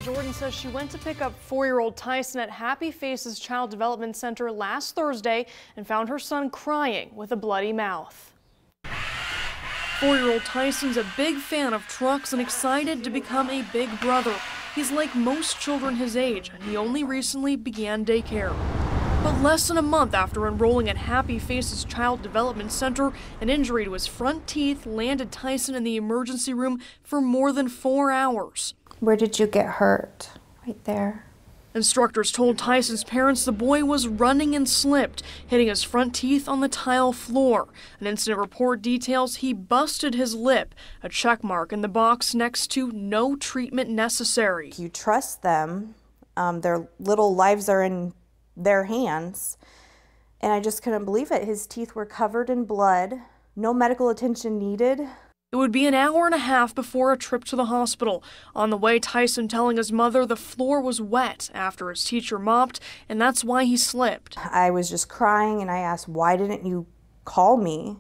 Jordan says she went to pick up 4-year-old Tyson at Happy Faces Child Development Center last Thursday and found her son crying with a bloody mouth. 4-year-old Tyson's a big fan of trucks and excited to become a big brother. He's like most children his age, and he only recently began daycare. But less than a month after enrolling at Happy Faces Child Development Center, an injury to his front teeth landed Tyson in the emergency room for more than 4 hours. Where did you get hurt? Right there. Instructors told Tyson's parents the boy was running and slipped, hitting his front teeth on the tile floor. An incident report details he busted his lip, a check mark in the box next to "no treatment necessary." You trust them. Their little lives are in their hands. And I just couldn't believe it. His teeth were covered in blood, no medical attention needed. It would be an hour and a half before a trip to the hospital. On the way, Tyson telling his mother the floor was wet after his teacher mopped, and that's why he slipped. I was just crying, and I asked, "Why didn't you call me?"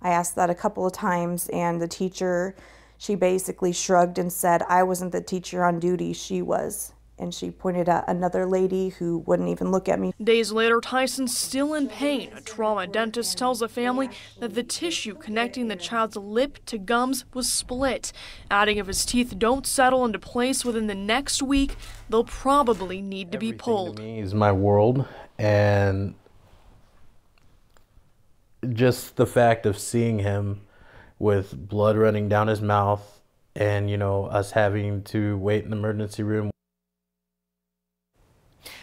I asked that a couple of times, and the teacher, she basically shrugged and said, "I wasn't the teacher on duty, she was." And she pointed at another lady who wouldn't even look at me. Days later, Tyson's still in pain. A trauma dentist tells the family that the tissue connecting the child's lip to gums was split, adding if his teeth don't settle into place within the next week, they'll probably need to be pulled. Everything to me is my world, and just the fact of seeing him with blood running down his mouth and, us having to wait in the emergency room.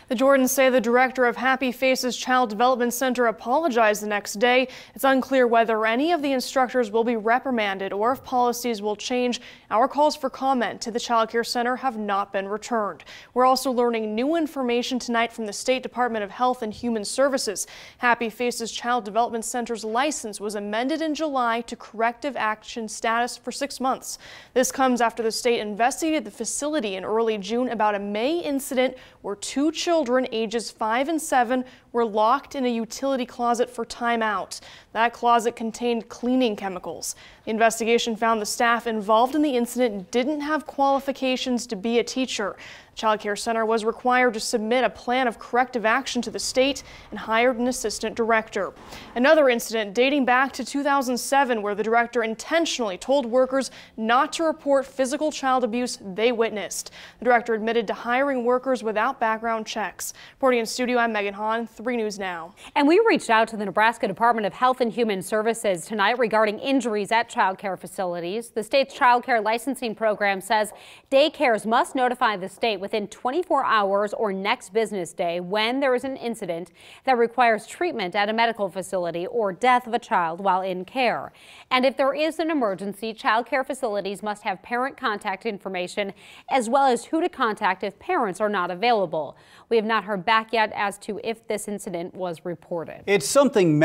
The Jordans say the director of Happy Faces Child Development Center apologized the next day. It's unclear whether any of the instructors will be reprimanded or if policies will change. Our calls for comment to the child care center have not been returned. We're also learning new information tonight from the State Department of Health and Human Services. Happy Faces Child Development Center's license was amended in July to corrective action status for 6 months. This comes after the state investigated the facility in early June about a May incident where 2 children ages 5 and 7 were locked in a utility closet for timeout. That closet contained cleaning chemicals. The investigation found the staff involved in the incident didn't have qualifications to be a teacher. The Child Care Center was required to submit a plan of corrective action to the state and hired an assistant director. Another incident dating back to 2007 where the director intentionally told workers not to report physical child abuse they witnessed. The director admitted to hiring workers without background checks. Reporting in studio, I'm Megan Hahn, 3 News Now. And we reached out to the Nebraska Department of Health and Human Services tonight regarding injuries at child care facilities. The state's child care licensing program says daycares must notify the state within 24 hours or next business day when there is an incident that requires treatment at a medical facility or death of a child while in care. And if there is an emergency, child care facilities must have parent contact information as well as who to contact if parents are not available. We have not heard back yet as to if this incident was reported. It's something